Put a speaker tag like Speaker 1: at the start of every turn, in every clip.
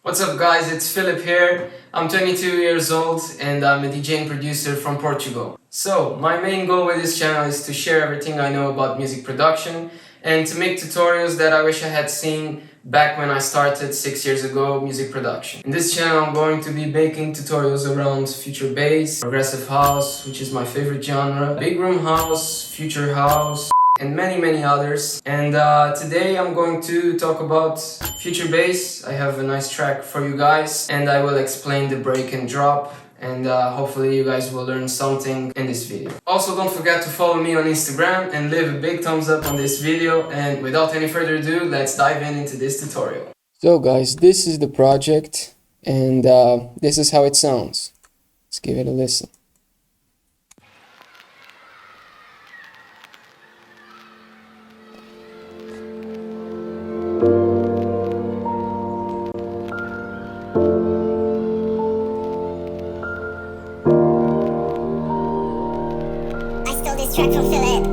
Speaker 1: What's up guys, it's Philip here. I'm 22 years old and I'm a DJ and producer from Portugal. So, my main goal with this channel is to share everything I know about music production and to make tutorials that I wish I had seen back when I started 6 years ago music production. In this channel I'm going to be making tutorials around future bass, progressive house, which is my favorite genre, big room house, future house, and many others. And today I'm going to talk about future bass. I have a nice track for you guys and I will explain the break and drop, and hopefully you guys will learn something in this video. Also, don't forget to follow me on Instagram and leave a big thumbs up on this video, and without any further ado, let's dive into this tutorial. So guys, this is the project and this is how it sounds. Let's give it a listen.
Speaker 2: This track from Philip.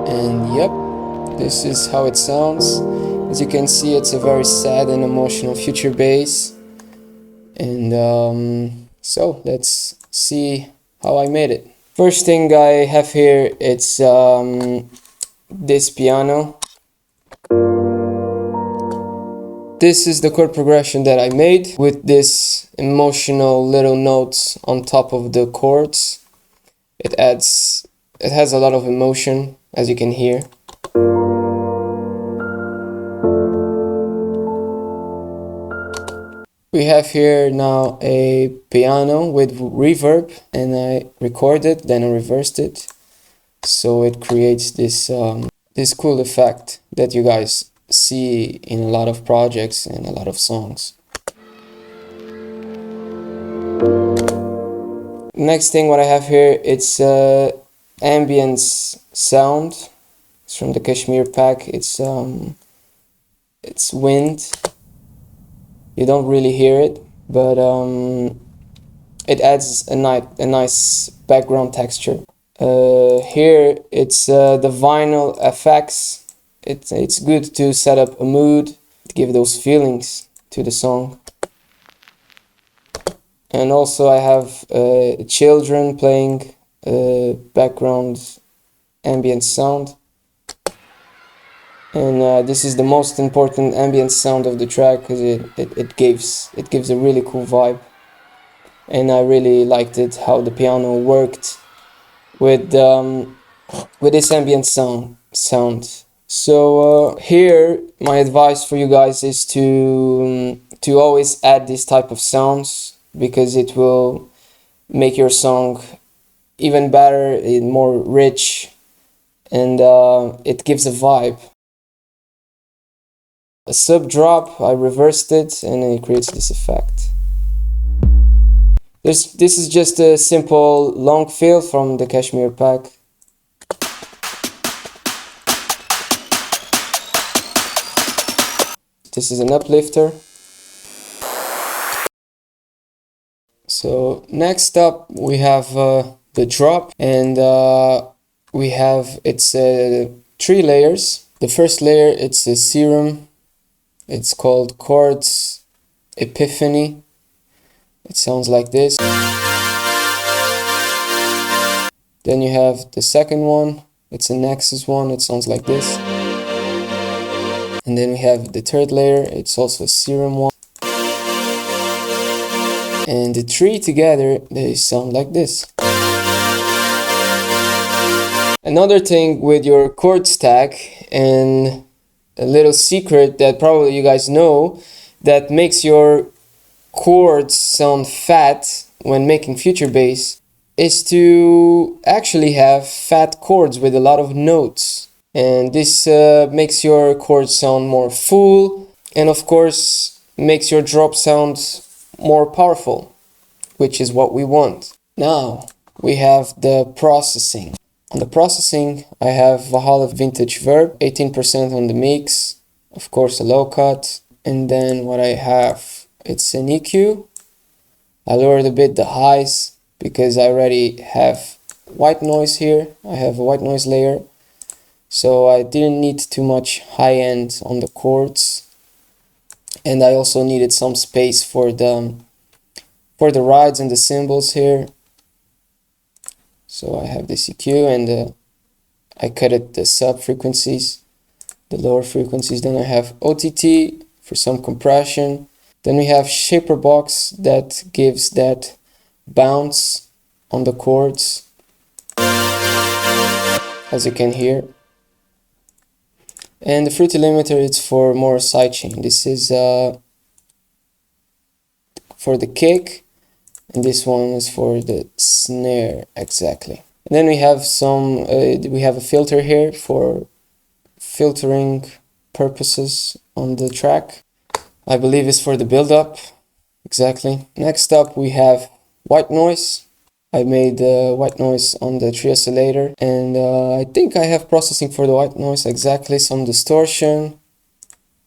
Speaker 1: And yep, this is how it sounds. As you can see, it's a very sad and emotional future bass. And so let's see how I made it. First thing I have here, it's this piano. This is the chord progression that I made with this emotional little notes on top of the chords. It has a lot of emotion, as you can hear. We have here now a piano with reverb, and I recorded, then I reversed it, so it creates this this cool effect that you guys see in a lot of projects and a lot of songs. Next thing what I have here, it's ambience sound. It's from the Kashmir pack. It's wind. You don't really hear it, but it adds a nice background texture. Here it's the vinyl effects. It's good to set up a mood, to give those feelings to the song. And also I have children playing background ambient sound. And this is the most important ambient sound of the track because it gives a really cool vibe. And I really liked it how the piano worked with this ambient sound. So here my advice for you guys is to always add this type of sounds, because it will make your song even better, more rich, and it gives a vibe. A sub drop, I reversed it and it creates this effect. This is just a simple long fill from the Kashmir pack. This is an uplifter. So next up we have the drop, and it's 3 layers. The first layer, it's a serum. It's called Chords Epiphany. It sounds like this. Then you have the second one, It's a Nexus one, it sounds like this. And then we have the third layer, it's also a Serum one. And the three together, they sound like this. Another thing with your chord stack, and a little secret that probably you guys know, that makes your chords sound fat when making future bass, is to actually have fat chords with a lot of notes. And this makes your chords sound more full, and of course makes your drop sound more powerful, which is what we want. Now we have the processing. On the processing, I have Valhalla Vintage Verb, 18% on the mix, of course a low cut, and then what I have, it's an EQ. I lowered a bit the highs because I already have white noise here. I have a white noise layer, so I didn't need too much high end on the chords, and I also needed some space for the rides and the cymbals here. So I have this EQ, and I cut it the sub frequencies, the lower frequencies. Then I have OTT for some compression. Then we have shaper box that gives that bounce on the chords, as you can hear. And the fruity limiter, it's for more sidechain. This is for the kick, and this one is for the snare, exactly. And then we have a filter here for filtering purposes on the track. I believe it's for the build-up, exactly. Next up we have white noise. I made white noise on the tree oscillator, and I think I have processing for the white noise, exactly. Some distortion,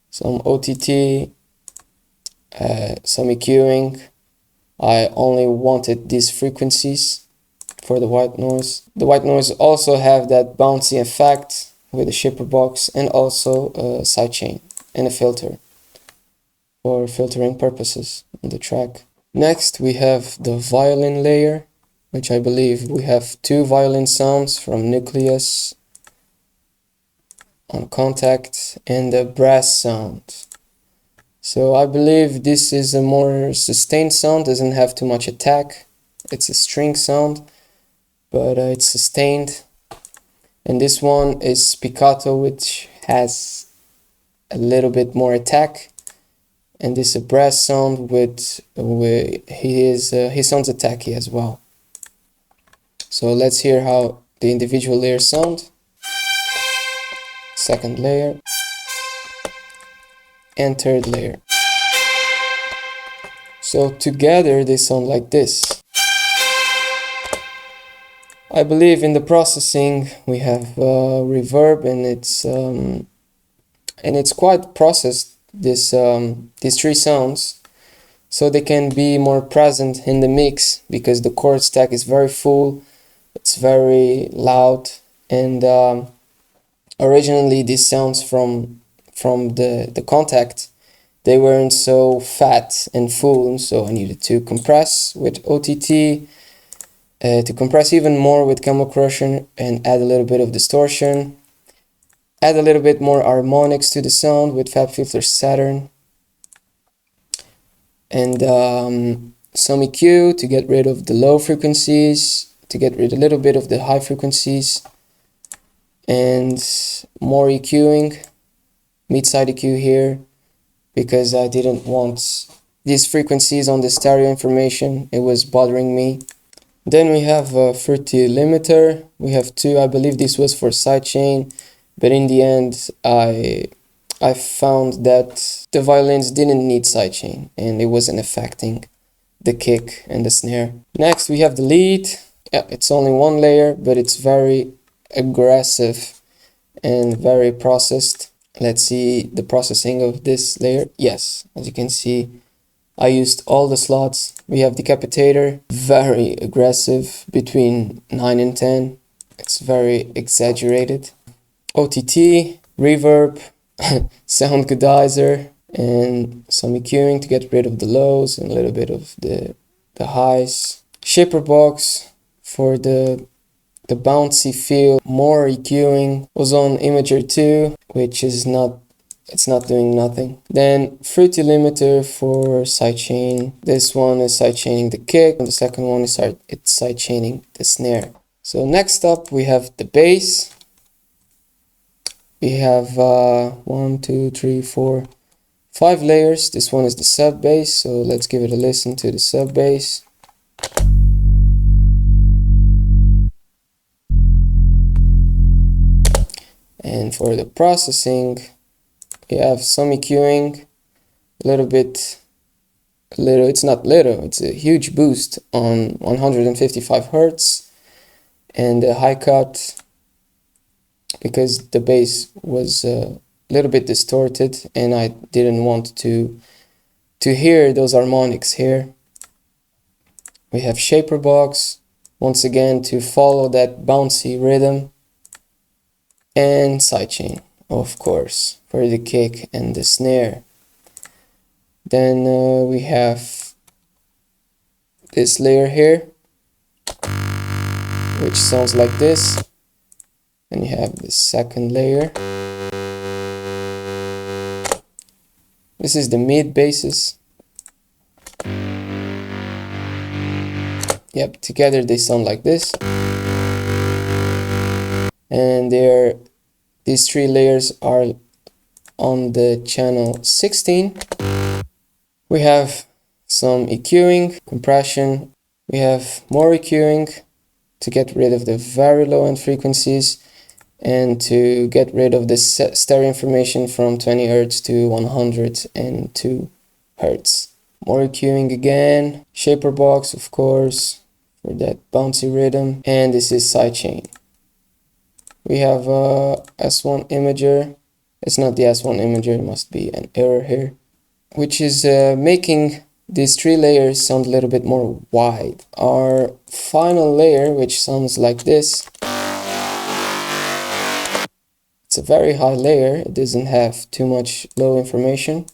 Speaker 1: some OTT, some EQing. I only wanted these frequencies for the white noise. The white noise also have that bouncy effect with a shaper box, and also a sidechain and a filter for filtering purposes on the track. Next we have the violin layer, which I believe we have two violin sounds from Nucleus on Contact, and the brass sound. So I believe this is a more sustained sound, doesn't have too much attack. It's a string sound, but it's sustained. And this one is spiccato, which has a little bit more attack. And this is a brass sound with he sounds attacky as well. So let's hear how the individual layers sound. Second layer and third layer. So together they sound like this. I believe in the processing we have reverb, and it's quite processed, these three sounds, so they can be more present in the mix because the chord stack is very full, it's very loud, and originally these sounds from the Contact, they weren't so fat and full, so I needed to compress with OTT, to compress even more with Camel Crusher, and add a little bit of distortion, add a little bit more harmonics to the sound with FabFilter Saturn, and some EQ to get rid of the low frequencies, to get rid a little bit of the high frequencies, and more EQing, mid-side EQ here, because I didn't want these frequencies on the stereo information, it was bothering me. Then we have a fruity limiter. We have two. I believe this was for sidechain, but in the end I found that the violins didn't need sidechain and it wasn't affecting the kick and the snare. Next we have the lead. Yeah, it's only one layer, but it's very aggressive and very processed. Let's see the processing of this layer. Yes, as you can see, I used all the slots. We have decapitator, very aggressive, between 9 and 10. It's very exaggerated. OTT, reverb, sound goodizer, and some EQing to get rid of the lows and a little bit of the highs. Shaper box for the the bouncy feel, more EQing was on Imager 2, which is not, it's not doing nothing. Then Fruity Limiter for sidechain. This one is sidechaining the kick, and the second one is it's sidechaining the snare. So next up we have the bass. We have 1, 2, 3, 4, 5 layers. This one is the sub bass, so let's give it a listen to the sub bass. And for the processing, we have some EQing, it's not little, it's a huge boost on 155 Hertz, and a high cut because the bass was a little bit distorted and I didn't want to hear those harmonics here. We have shaper box, once again to follow that bouncy rhythm, and sidechain, of course, for the kick and the snare. Then we have this layer here, which sounds like this. And you have the second layer. This is the mid basses. Yep, together they sound like this. And these 3 layers are on the channel 16. We have some EQing, compression. We have more EQing to get rid of the very low end frequencies and to get rid of the stereo information from 20 Hz to 102 Hz. More EQing again, shaper box of course for that bouncy rhythm, and this is sidechain. We have S1 imager. It's not the S1 imager, it must be an error here, which is making these 3 layers sound a little bit more wide. Our final layer, which sounds like this, it's a very high layer, it doesn't have too much low information.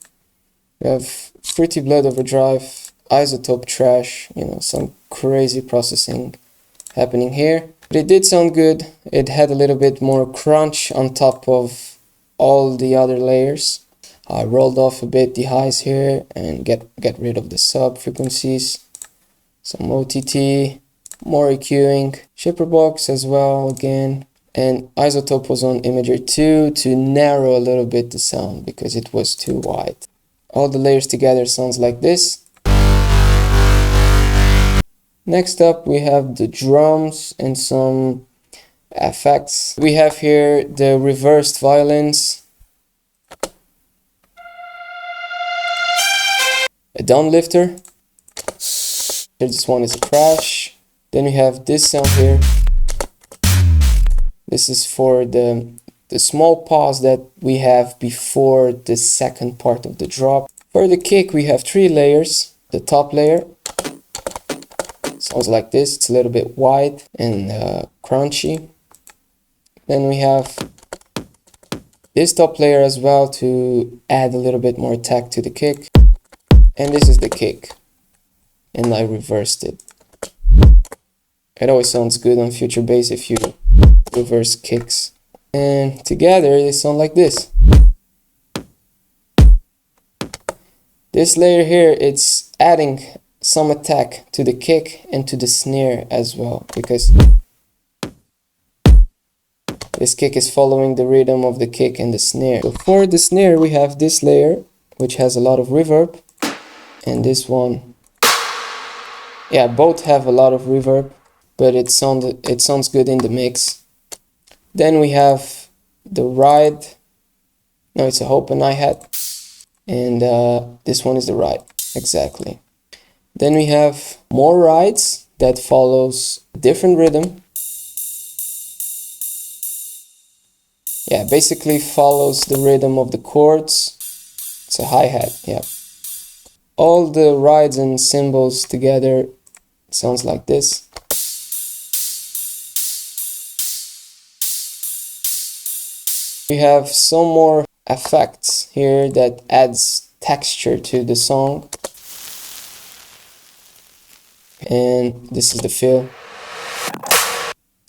Speaker 1: We have Fruity Blood Overdrive, Isotope Trash, you know, some crazy processing happening here. But it did sound good. It had a little bit more crunch on top of all the other layers. I rolled off a bit the highs here and get rid of the sub frequencies. Some OTT, more EQing, shaper box as well again. And Isotope was on Imager 2 to narrow a little bit the sound because it was too wide. All the layers together sounds like this. Next up we have the drums and some effects. We have here the reversed violins, a downlifter. This one is a crash. Then we have this sound here. This is for the small pause that we have before the second part of the drop. For the kick we have 3 layers. The top layer sounds like this, it's a little bit wide and crunchy. Then we have this top layer as well to add a little bit more attack to the kick. And this is the kick. And I reversed it. It always sounds good on future bass if you reverse kicks. And together they sound like this. This layer here, it's adding some attack to the kick and to the snare as well, because this kick is following the rhythm of the kick and the snare. So for the snare we have this layer which has a lot of reverb, and this one, yeah, both have a lot of reverb, but it sounds good in the mix. Then we have the ride. No, it's a hope and hi-hat, and this one is the ride, exactly. Then we have more rides that follows a different rhythm. Yeah, basically follows the rhythm of the chords. It's a hi-hat, yeah. All the rides and cymbals together sounds like this. We have some more effects here that adds texture to the song. And this is the fill.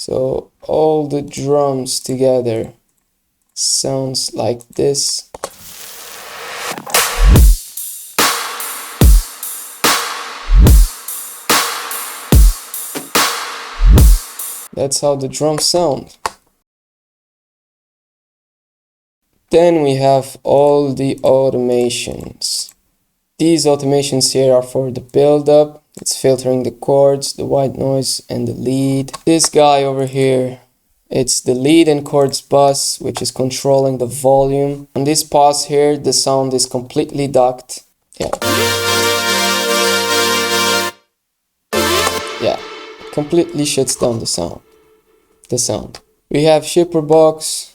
Speaker 1: So all the drums together sounds like this. That's how the drums sound. Then we have all the automations. These automations here are for the build-up. It's filtering the chords, the white noise, and the lead. This guy over here, it's the lead and chords bus, which is controlling the volume. On this pause here, the sound is completely ducked. Yeah, completely shuts down the sound. We have shipper box.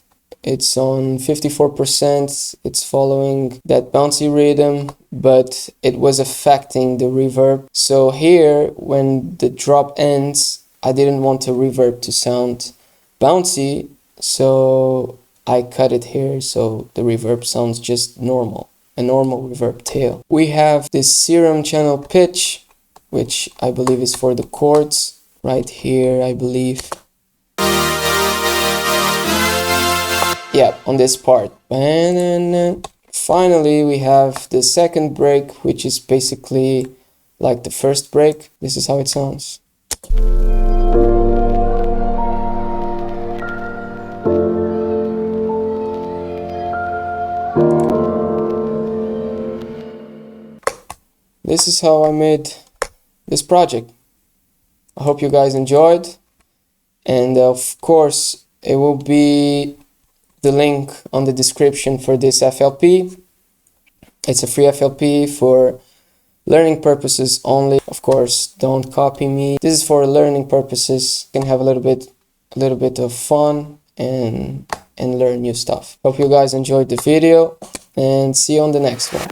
Speaker 1: It's on 54%. It's following that bouncy rhythm, but it was affecting the reverb. So here, when the drop ends, I didn't want the reverb to sound bouncy, so I cut it here so the reverb sounds just normal, a normal reverb tail. We have this serum channel pitch, which I believe is for the chords, right here, I believe. Yeah, on this part. And finally, we have the second break, which is basically like the first break. This is how it sounds. This is how I made this project. I hope you guys enjoyed. And of course, it will be the link on the description for this FLP. It's a free FLP for learning purposes only. Of course, don't copy me. This is for learning purposes. You can have a little bit of fun and learn new stuff. Hope you guys enjoyed the video and see you on the next one.